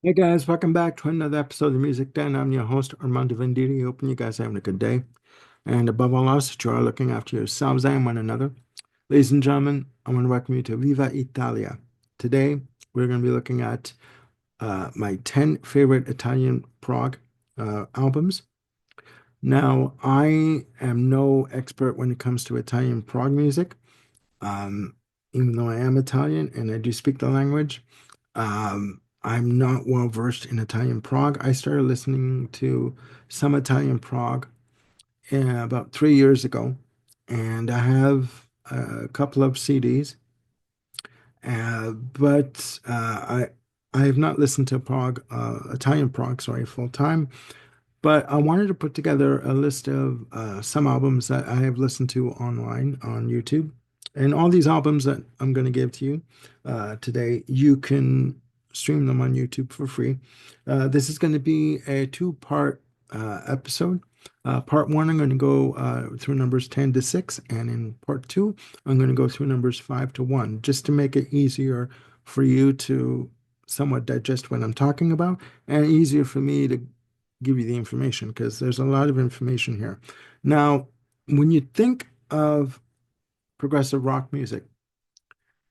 Hey guys, welcome back to another episode of Music Den. I'm your host, Armando Venditti. Hoping you guys are having a good day. And above all else, that you are looking after yourselves and one another. Ladies and gentlemen, I want to welcome you to Viva Italia. Today, we're going to be looking at my 10 favorite Italian prog albums. Now, I am no expert when it comes to Italian prog music, um, even though I am Italian and I do speak the language. I'm not well versed in Italian prog. I started listening to some Italian prog about 3 years ago, and I have a couple of CDs, but I have not listened to Italian prog, sorry, full time. But I wanted to put together a list of some albums that I have listened to online on YouTube. And all these albums that I'm going to give to you today, you can stream them on YouTube for free. This is going to be a two-part episode. Part one, I'm going to go through numbers 10 to 6. And in part two, I'm going to go through numbers 5 to 1, just to make it easier for you to somewhat digest what I'm talking about and easier for me to give you the information because there's a lot of information here. Now, when you think of progressive rock music,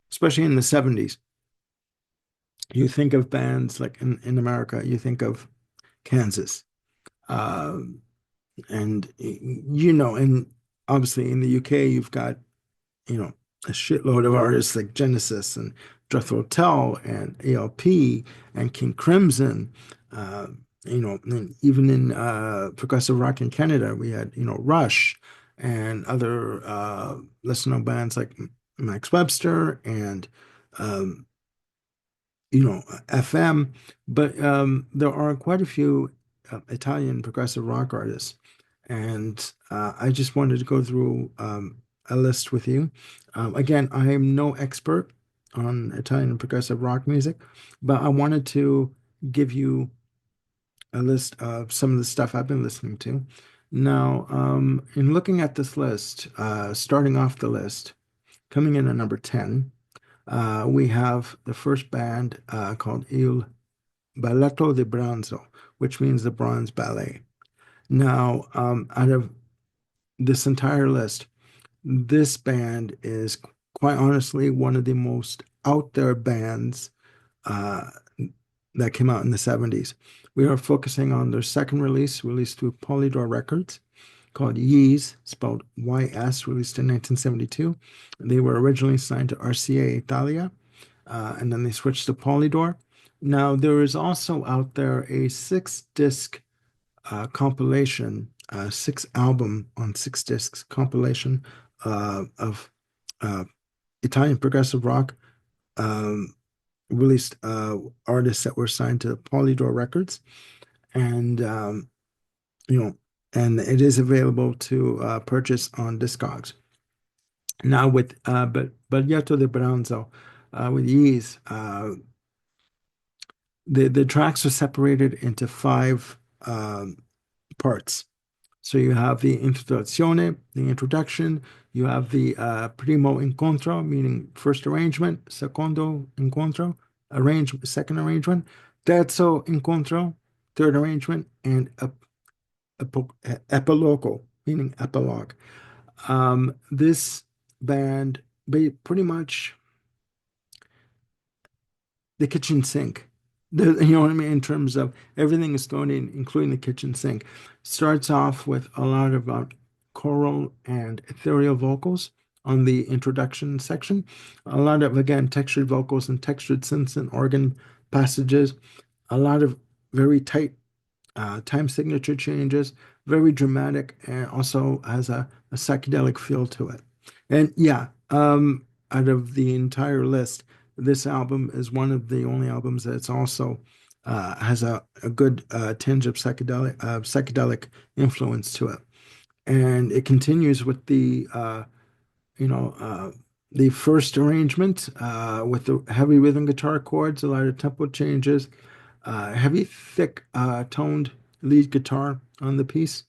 especially in the 70s, you think of bands like in America, you think of Kansas. Uh, and obviously in the UK, you've got, a shitload of artists like Genesis and Jethro Tull and ALP and King Crimson. Uh, and even in progressive rock in Canada, we had, Rush and other lesser known bands like Max Webster and um, FM. But there are quite a few Italian progressive rock artists. And I just wanted to go through a list with you. Again, I am no expert on Italian progressive rock music, but I wanted to give you a list of some of the stuff I've been listening to. Now, in looking at this list, starting off the list, coming in at number 10, we have the first band called Il Balletto di Bronzo, which means the Bronze Ballet. Now, out of this entire list, this band is quite honestly one of the most out there bands uh, that came out in the 70s. We are focusing on their second release, released through Polydor Records, called Yeez, spelled YS, released in 1972. They were originally signed to RCA Italia, and then they switched to Polydor. Now, there is also out there a six-disc compilation, six album on six discs compilation of uh, Italian progressive rock um, released artists that were signed to Polydor Records, and you know, and it is available to purchase on Discogs. Now with but Baglietto de Branzo with Yeez, the tracks are separated into five parts. So you have the introduzione, the introduction. You have the primo incontro, meaning first arrangement. Secondo incontro, second arrangement. Terzo incontro, third arrangement, and epilogo, meaning epilogue. This band, pretty much the kitchen sink. You know what I mean? In terms of everything is thrown in, including the kitchen sink. Starts off with a lot of choral and ethereal vocals on the introduction section. A lot of, again, textured vocals and textured synths and organ passages. A lot of very tight time signature changes, very dramatic, and also has a psychedelic feel to it. And yeah, out of the entire list, this album is one of the only albums that's also has a good tinge of psychedelic influence to it. And it continues with you know, uh, the first arrangement with the heavy rhythm guitar chords, a lot of tempo changes, heavy, thick, toned lead guitar on the piece.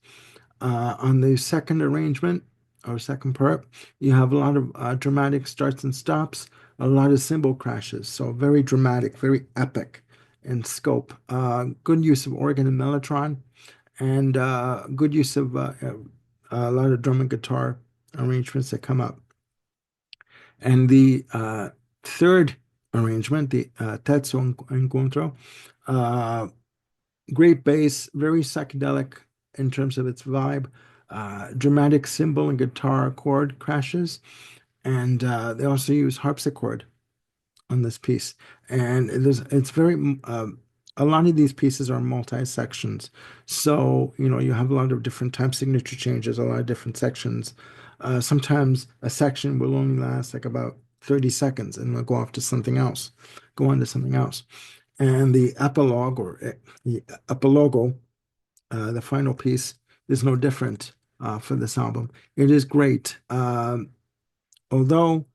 On the second arrangement or second part, you have a lot of dramatic starts and stops, a lot of cymbal crashes. So very dramatic, very epic. and scope. Good use of organ and mellotron, and good use of a lot of drum and guitar arrangements that come up. And the third arrangement, the Terzo Incontro, uh, great bass, very psychedelic in terms of its vibe, dramatic cymbal and guitar chord crashes, and they also use harpsichord on this piece. And it's very, a lot of these pieces are multi-sections. So, you have a lot of different time signature changes, a lot of different sections. Sometimes a section will only last like about 30 seconds and they'll go off to something else, go on to something else. And the epilogue or the epilogo, the final piece, is no different for this album. It is great. Although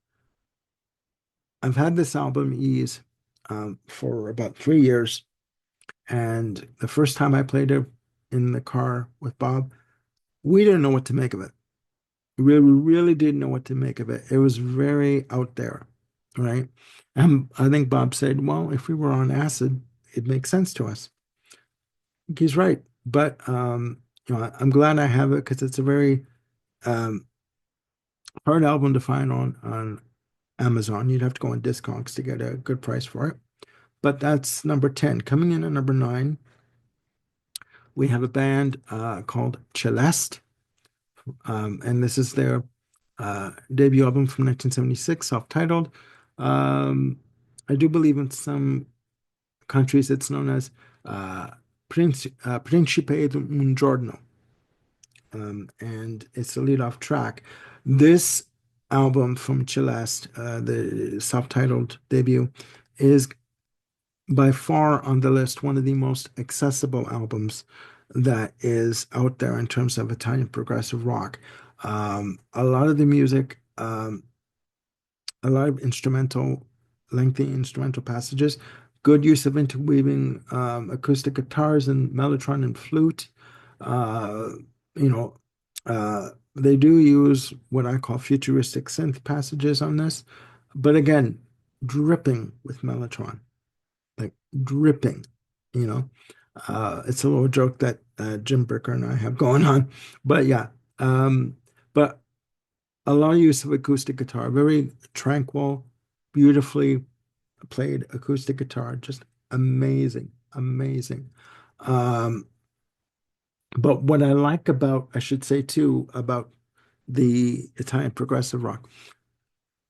I've had this album ease for about 3 years, and the first time I played it in the car with Bob, we didn't know what to make of it. We really didn't know what to make of it. It was very out there, right? And I think Bob said, well, if we were on acid, it makes sense to us. He's right. But I'm glad I have it because it's a very um, hard album to find on Amazon. You'd have to go on Discogs to get a good price for it. But that's number 10. Coming in at number 9, we have a band called Celeste. And this is their debut album from 1976, self-titled. Um, I do believe in some countries it's known as Principe di un Giorno. And it's the lead-off track. This album from Celeste, the self-titled debut, is by far on the list one of the most accessible albums that is out there in terms of Italian progressive rock. A lot of the music, a lot of lengthy instrumental passages, good use of interweaving acoustic guitars and mellotron and flute. Uh, you know, they do use what I call futuristic synth passages on this, but again, dripping with mellotron, like dripping, you know. It's a little joke that Jim Bricker and I have going on, but yeah. But a lot of use of acoustic guitar, very tranquil, beautifully played acoustic guitar, just amazing, amazing. Um, but what I like about, I should say too, about the Italian progressive rock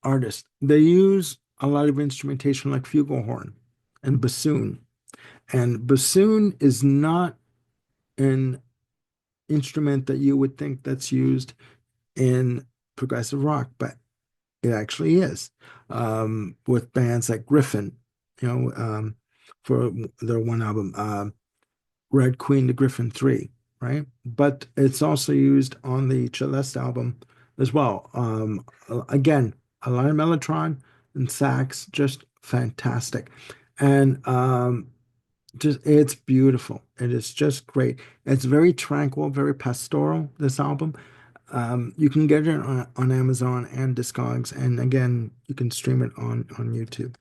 artists, they use a lot of instrumentation like flugelhorn and bassoon. And bassoon is not an instrument that you would think that's used in progressive rock, but it actually is. With bands like Griffin, for their one album, Red Queen to Griffin 3, right? But it's also used on the Celeste album as well. Again, a lot of mellotron and sax, just fantastic. And just it's beautiful. It is just great. It's very tranquil, very pastoral, this album. You can get it on Amazon and Discogs, and again, you can stream it on YouTube.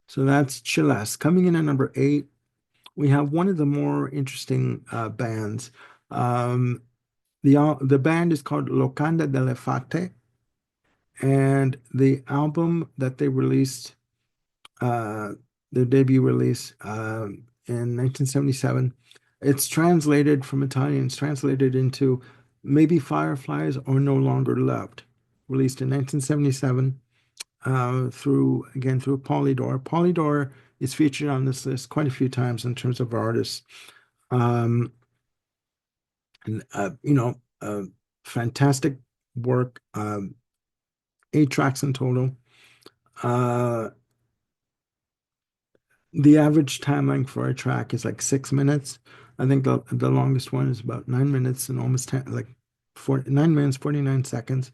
So that's Celeste. Coming in at number 8, we have one of the more interesting bands. Um, the band is called Locanda delle Fate, and the album that they released, uh, their debut release in 1977, it's translated from Italian, it's translated into Maybe Fireflies or No Longer Loved, released in 1977 through Polydor. Polydor is featured on this list quite a few times in terms of artists. Um, and fantastic work. 8 tracks in total. Uh, the average time length for a track is like 6 minutes. I think the longest one is about 9 minutes and almost 10, like 9 minutes, 49 seconds.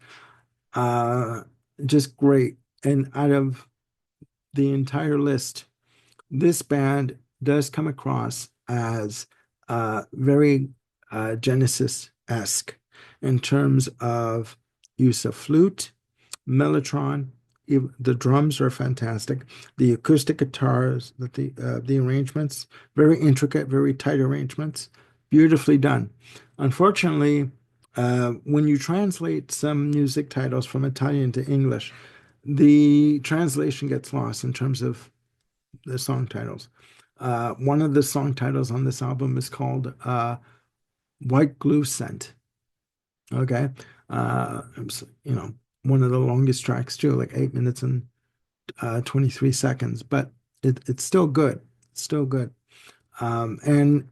Uh, just great. And out of the entire list, this band does come across as very Genesis-esque in terms of use of flute, mellotron, The drums are fantastic. The acoustic guitars, the arrangements, very intricate, very tight arrangements, beautifully done. Unfortunately, when you translate some music titles from Italian to English, the translation gets lost in terms of the song titles. One of the song titles on this album is called White Glue Scent. Okay. You know, one of the longest tracks too, like 8 minutes and 23 seconds, but it's still good. It's still good. And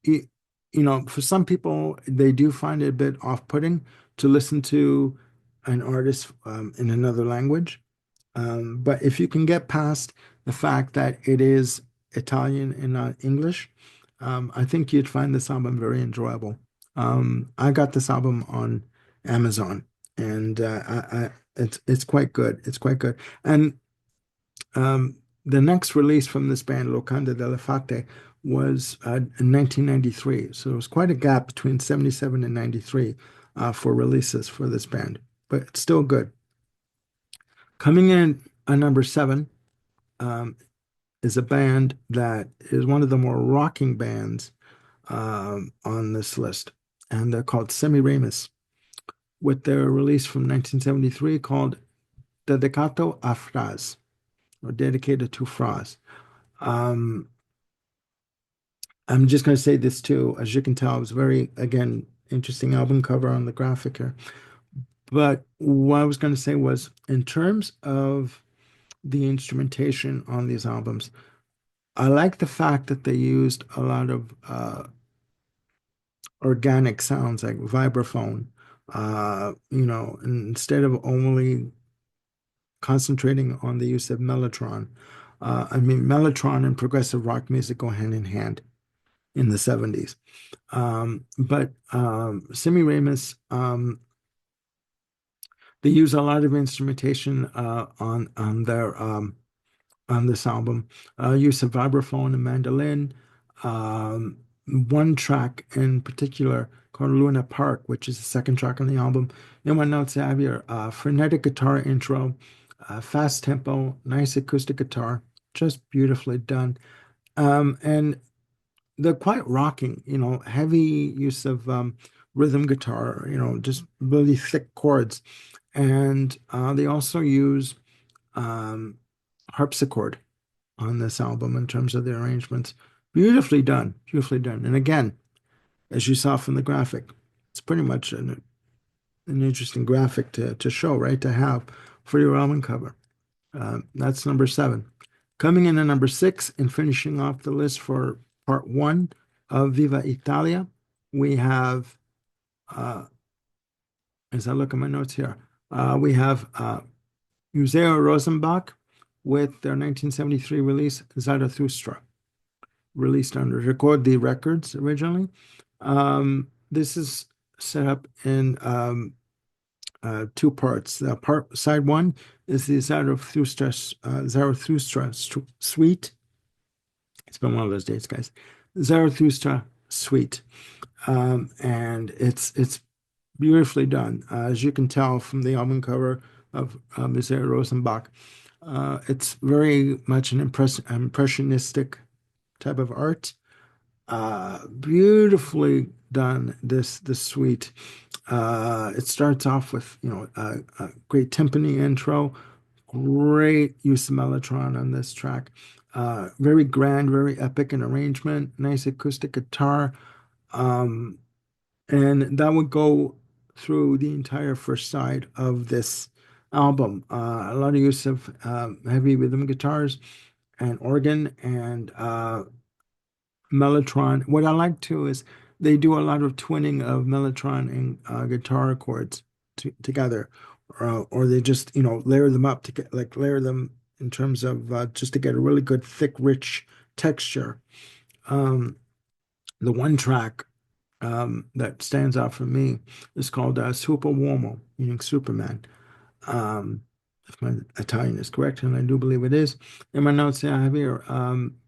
it, you know, for some people, they do find it a bit off-putting to listen to an artist in another language. But if you can get past the fact that it is Italian and not English, I think you'd find this album very enjoyable. I got this album on Amazon, and it's quite good. It's quite good. And the next release from this band, Locanda delle Fate, was in 1993. So it was quite a gap between 77 and 93 for releases for this band, but it's still good. Coming in at number seven um, is a band that is one of the more rocking bands on this list, and they're called Semiramis, with their release from 1973 called Dedicato a Fras, or Dedicated to Fras. Um, I'm just going to say this too. As you can tell, it was very, again, interesting album cover on the graphic here. But what I was going to say was, in terms of the instrumentation on these albums, I like the fact that they used a lot of organic sounds like vibraphone, you know, instead of only concentrating on the use of mellotron. I mean, mellotron and progressive rock music go hand in hand in the 70s. But Semiramis, they use a lot of instrumentation on this album. Use of vibraphone and mandolin. Um, One track in particular called Luna Park, which is the second track on the album. In my notes, I have here frenetic guitar intro, fast tempo, nice acoustic guitar, just beautifully done. And they're quite rocking, you know, heavy use of rhythm guitar, you know, just really thick chords. And they also use um, harpsichord on this album in terms of the arrangements. Beautifully done, beautifully done. And again, as you saw from the graphic, it's pretty much an interesting graphic to show, right? To have for your album cover. That's number seven. Coming in at number six and finishing off the list for part one of Viva Italia, we have, as I look at my notes here, we have Museo Rosenbach with their 1973 release, Zarathustra, released under Ricordi Records originally. This is set up in two parts. Part side one is the Zarathustra suite. It's been one of those days, guys. Zarathustra suite, and it's beautifully done, as you can tell from the album cover of Museo Rosenbach. It's very much an impressionistic type of art. Beautifully done. This suite. It starts off with a great timpani intro, great use of mellotron on this track. Very grand, very epic in arrangement. Nice acoustic guitar, and that would go through the entire first side of this album. A lot of use of heavy rhythm guitars and organ and mellotron. What I like too is they do a lot of twinning of mellotron and guitar chords together, or they just layer them up to get layer them in terms of just to get a really good thick, rich texture. Um, the one track that stands out for me is called Super Uomo, meaning Superman. Um, if my Italian is correct, and I do believe it is. In my notes, I have here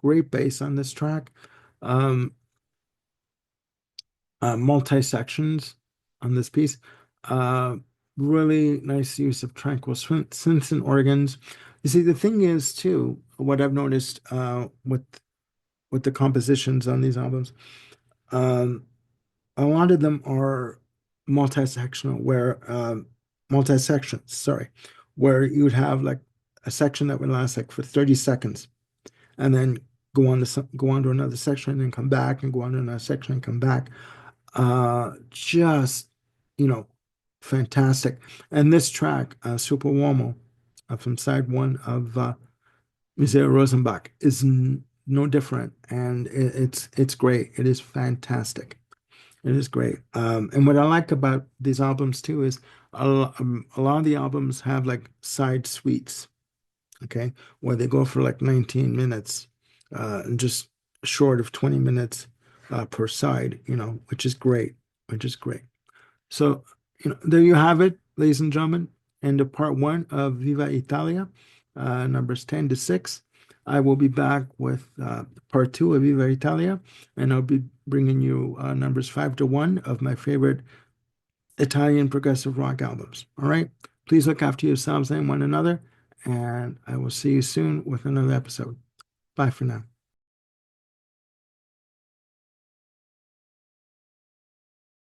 great bass on this track. Um, multi sections on this piece. Uh, really nice use of tranquil synths and organs. You see, the thing is too, what I've noticed with the compositions on these albums, um, a lot of them are multi-sectional, where multi-sections, sorry, where you would have like a section that would last like for 30 seconds, and then go on to another section and then come back and go on to another section and come back. Just, you know, fantastic. And this track, Super Uomo, from side one of Museo Rosenbach, is n no different, and it's great. It is fantastic. It is great. And what I like about these albums too is a lot of the albums have like side suites, okay, where they go for like 19 minutes, and just short of 20 minutes per side, which is great, which is great. So, there you have it, ladies and gentlemen, end of part one of Viva Italia, numbers 10 to 6. I will be back with part two of Viva Italia, and I'll be bringing you numbers 5 to 1 of my favorite Italian progressive rock albums. All right. Please look after yourselves and one another, and I will see you soon with another episode. Bye for now.